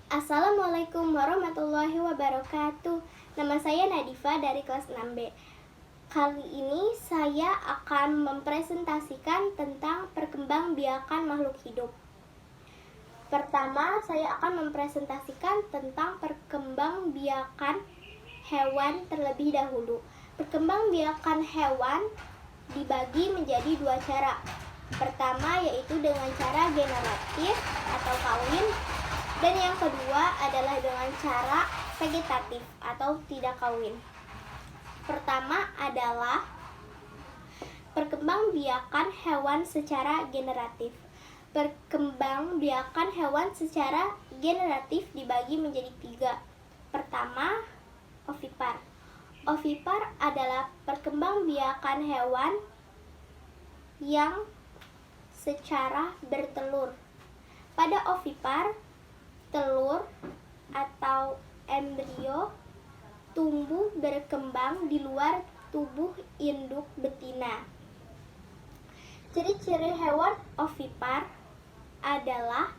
Assalamualaikum warahmatullahi wabarakatuh. Nama saya Nadifa dari kelas 6B. Kali ini saya akan mempresentasikan tentang perkembangbiakan makhluk hidup. Pertama, saya akan mempresentasikan tentang perkembangbiakan hewan terlebih dahulu. Perkembangbiakan hewan dibagi menjadi dua cara. Pertama yaitu dengan cara generatif atau kawin, dan yang kedua adalah dengan cara vegetatif atau tidak kawin. Pertama adalah perkembangbiakan hewan secara generatif. Perkembangbiakan hewan secara generatif dibagi menjadi tiga. Pertama, ovipar. Ovipar adalah perkembangbiakan hewan yang secara bertelur. Pada ovipar, telur atau embrio tumbuh berkembang di luar tubuh induk betina. Ciri-ciri hewan ovipar adalah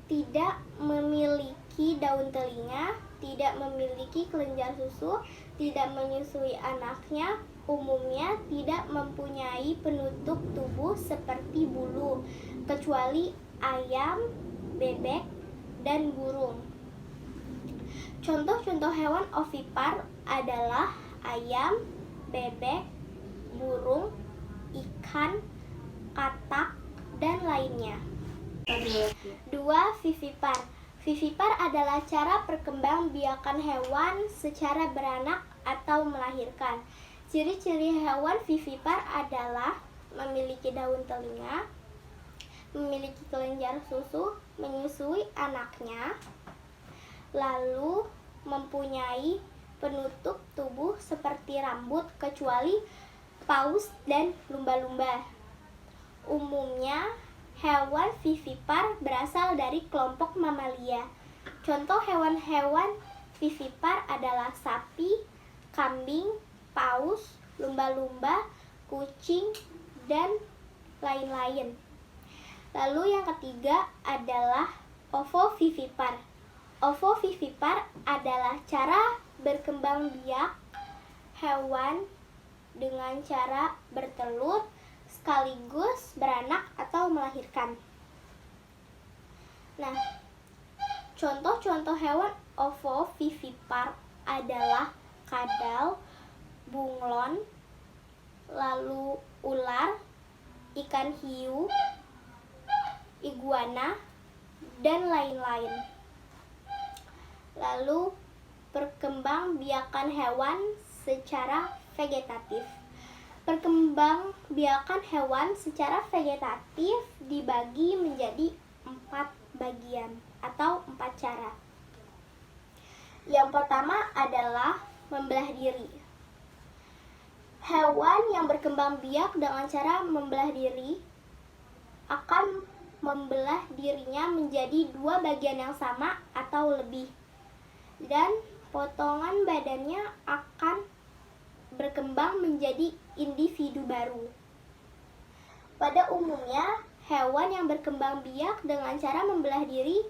tidak memiliki daun telinga, tidak memiliki kelenjar susu, tidak menyusui anaknya, umumnya tidak mempunyai penutup tubuh seperti bulu, kecuali ayam, bebek, dan burung. Contoh-contoh hewan ovipar adalah ayam, bebek, burung, ikan, katak, dan lainnya. 2. Vivipar. Vivipar adalah cara perkembangbiakan hewan secara beranak atau melahirkan. Ciri-ciri hewan vivipar adalah memiliki daun telinga, memiliki kelenjar susu, menyusui anaknya, lalu mempunyai penutup tubuh seperti rambut kecuali paus dan lumba-lumba. Umumnya, hewan vivipar berasal dari kelompok mamalia. Contoh hewan-hewan vivipar adalah sapi, kambing, paus, lumba-lumba, kucing, dan lain-lain. Lalu yang ketiga adalah ovovivipar. Ovovivipar adalah cara berkembang hewan dengan cara bertelur sekaligus beranak atau melahirkan. Nah, contoh-contoh hewan ovovivipar adalah kadal, bunglon, lalu ular, ikan hiu, iguana, dan lain-lain. Lalu perkembangbiakan hewan secara vegetatif. Perkembangbiakan hewan secara vegetatif dibagi menjadi 4 bagian atau 4 cara. Yang pertama adalah membelah diri. Hewan yang berkembang biak dengan cara membelah diri akan membelah dirinya menjadi 2 bagian yang sama atau lebih, dan potongan badannya akan berkembang menjadi individu baru. Pada umumnya, hewan yang berkembang biak dengan cara membelah diri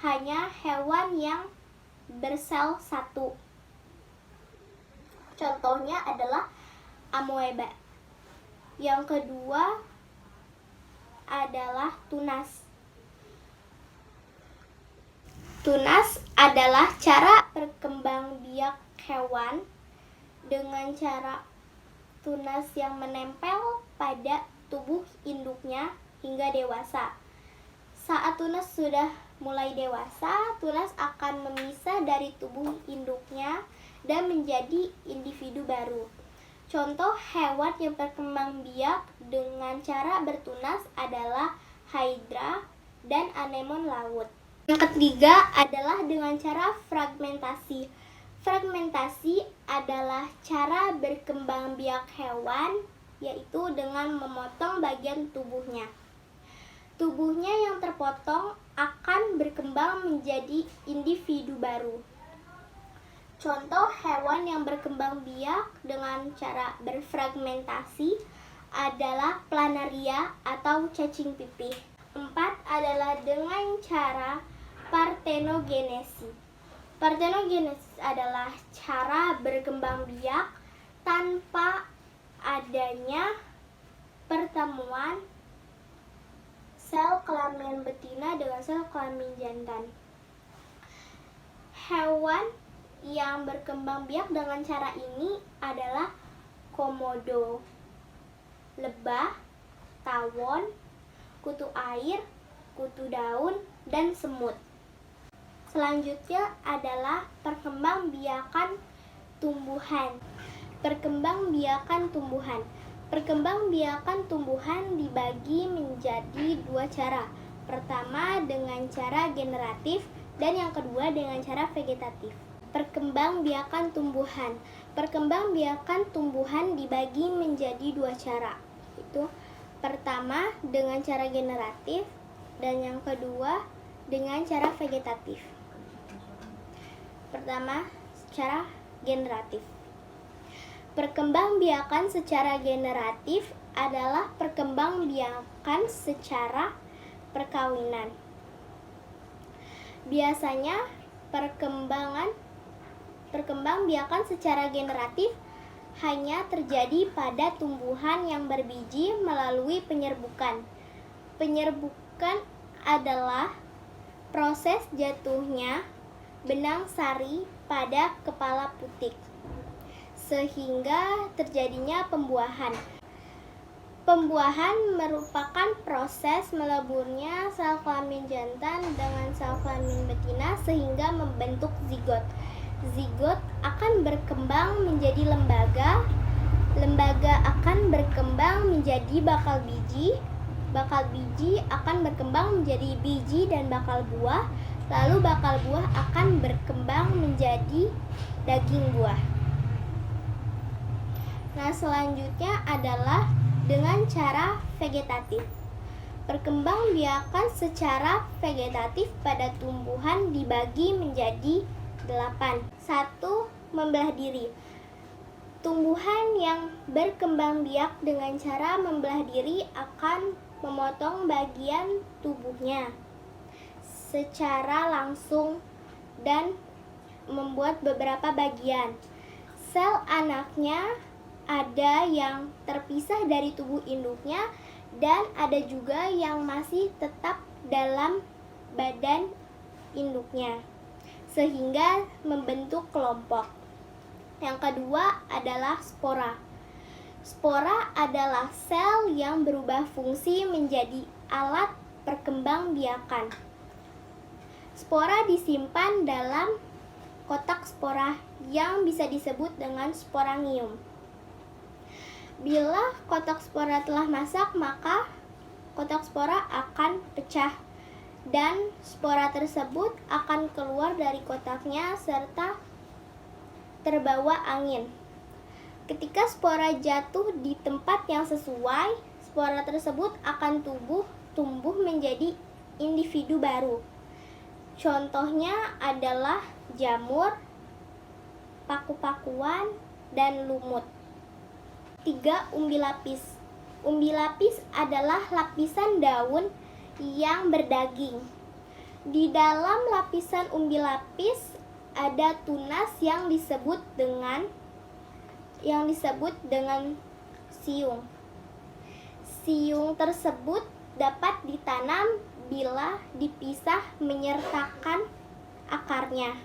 hanya hewan yang bersel satu. Contohnya adalah amoeba. Yang kedua adalah tunas. Tunas adalah cara perkembangbiak hewan dengan cara tunas yang menempel pada tubuh induknya hingga dewasa. Saat tunas sudah mulai dewasa, tunas akan memisah dari tubuh induknya dan menjadi individu baru. Contoh hewan yang berkembang biak dengan cara bertunas adalah hydra dan anemon laut. Yang ketiga adalah dengan cara fragmentasi. Fragmentasi adalah cara berkembang biak hewan, yaitu dengan memotong bagian tubuhnya. Tubuhnya yang terpotong akan berkembang menjadi individu baru. Contoh hewan yang berkembang biak dengan cara berfragmentasi adalah planaria atau cacing pipih. 4 adalah dengan cara Partenogenesi. Partenogenesis adalah cara berkembang biak tanpa adanya pertemuan sel kelamin betina dengan sel kelamin jantan. Hewan yang berkembang biak dengan cara ini adalah komodo, lebah, tawon, kutu air, kutu daun, dan semut. Selanjutnya adalah perkembangbiakan tumbuhan. Perkembangbiakan tumbuhan. Perkembangbiakan tumbuhan dibagi menjadi dua cara. Pertama dengan cara generatif dan yang kedua dengan cara vegetatif. Perkembangbiakan tumbuhan. Perkembangbiakan tumbuhan dibagi menjadi dua cara. Itu pertama dengan cara generatif dan yang kedua dengan cara vegetatif. Pertama, secara generatif. Perkembangbiakan secara generatif adalah perkembangbiakan secara perkawinan. Biasanya perkembangbiakan secara generatif hanya terjadi pada tumbuhan yang berbiji melalui penyerbukan. Penyerbukan adalah proses jatuhnya benang sari pada kepala putik, sehingga terjadinya pembuahan. Pembuahan merupakan proses meleburnya sel kelamin jantan dengan sel kelamin betina sehingga membentuk zigot. Zigot akan berkembang menjadi lembaga. Lembaga akan berkembang menjadi bakal biji. Bakal biji akan berkembang menjadi biji dan bakal buah. Lalu bakal buah akan berkembang menjadi daging buah. Nah, selanjutnya adalah dengan cara vegetatif. Perkembangbiakan secara vegetatif pada tumbuhan dibagi menjadi 8. 1. Membelah diri. Tumbuhan yang berkembang biak dengan cara membelah diri akan memotong bagian tubuhnya secara langsung dan membuat beberapa bagian. Sel anaknya ada yang terpisah dari tubuh induknya dan ada juga yang masih tetap dalam badan induknya sehingga membentuk kelompok. Yang kedua adalah spora. Spora adalah sel yang berubah fungsi menjadi alat perkembangbiakan. Spora disimpan dalam kotak spora yang bisa disebut dengan sporangium. Bila kotak spora telah masak, maka kotak spora akan pecah dan spora tersebut akan keluar dari kotaknya serta terbawa angin. Ketika spora jatuh di tempat yang sesuai, spora tersebut akan tumbuh menjadi individu baru. Contohnya adalah jamur, paku-pakuan, dan lumut. 3. Umbi lapis. Umbi lapis adalah lapisan daun yang berdaging. Di dalam lapisan umbi lapis ada tunas yang disebut dengan siung. Siung tersebut dapat ditanam bila dipisah menyertakan akarnya.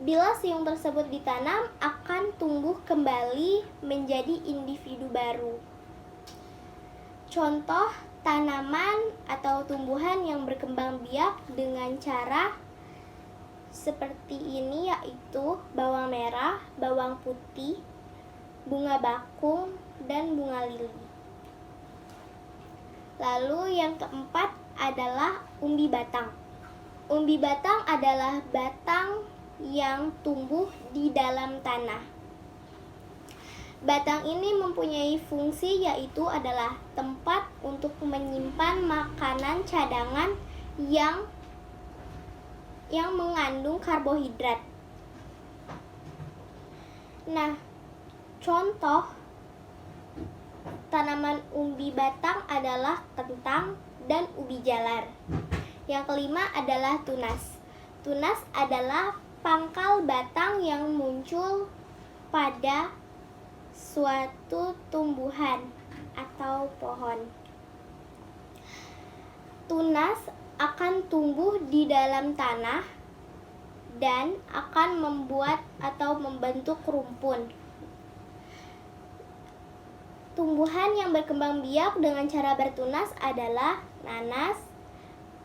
Bila siung tersebut ditanam, akan tumbuh kembali menjadi individu baru. Contoh tanaman atau tumbuhan yang berkembang biak dengan cara seperti ini yaitu bawang merah, bawang putih, bunga bakung, dan bunga lili. Lalu yang keempat adalah umbi batang. Umbi batang adalah batang yang tumbuh di dalam tanah. Batang ini mempunyai fungsi yaitu adalah tempat untuk menyimpan makanan cadangan yang mengandung karbohidrat. Nah, contoh tanaman umbi batang adalah kentang dan ubi jalar. Yang kelima adalah tunas. Tunas adalah pangkal batang yang muncul pada suatu tumbuhan atau pohon. Tunas akan tumbuh di dalam tanah dan akan membuat atau membentuk rumpun. Tumbuhan yang berkembang biak dengan cara bertunas adalah nanas,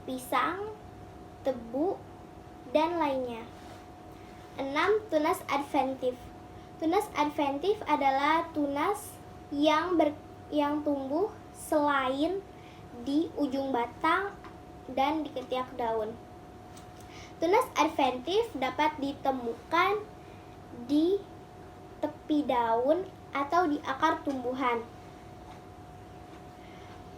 pisang, tebu, dan lainnya. 6. Tunas adventif. Tunas adventif adalah tunas yang tumbuh selain di ujung batang dan di ketiak daun. Tunas adventif dapat ditemukan di tepi daun atau di akar tumbuhan.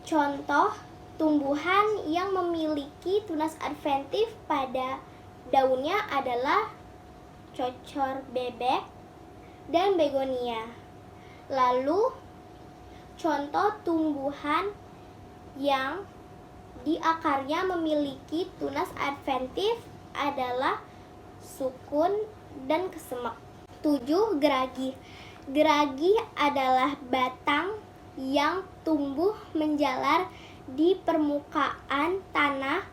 Contoh tumbuhan yang memiliki tunas adventif pada daunnya adalah cocor bebek dan begonia. Lalu contoh tumbuhan yang di akarnya memiliki tunas adventif adalah sukun dan kesemek. 7. Geragi. Geragi adalah batang yang tumbuh menjalar di permukaan tanah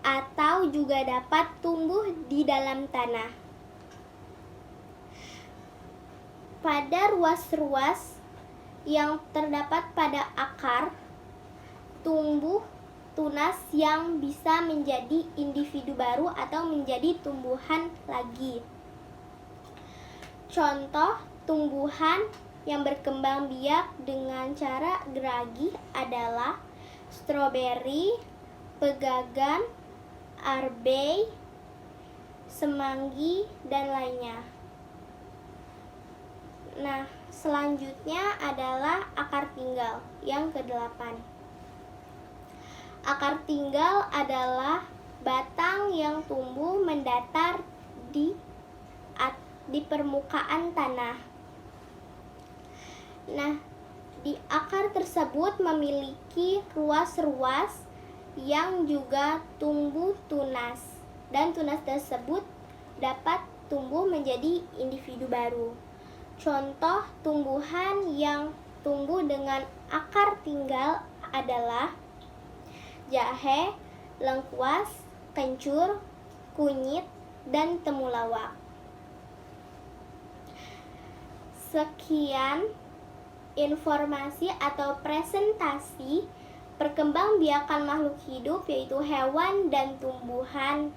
atau juga dapat tumbuh di dalam tanah. Pada ruas-ruas yang terdapat pada akar, tumbuh tunas yang bisa menjadi individu baru atau menjadi tumbuhan lagi. Contoh tumbuhan yang berkembang biak dengan cara geragi adalah stroberi, pegagan, arbei, semanggi, dan lainnya. Nah, selanjutnya adalah akar tinggal yang ke-8. Akar tinggal adalah batang yang tumbuh mendatar di permukaan tanah. Nah, di akar tersebut memiliki ruas-ruas yang juga tumbuh tunas, dan tunas tersebut dapat tumbuh menjadi individu baru. Contoh tumbuhan yang tumbuh dengan akar tinggal adalah jahe, lengkuas, kencur, kunyit, dan temulawak. Sekian informasi atau presentasi perkembangbiakan makhluk hidup yaitu hewan dan tumbuhan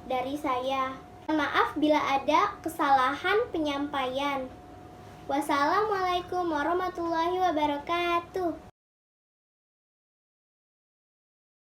dari saya. Maaf bila ada kesalahan penyampaian. Wassalamualaikum warahmatullahi wabarakatuh.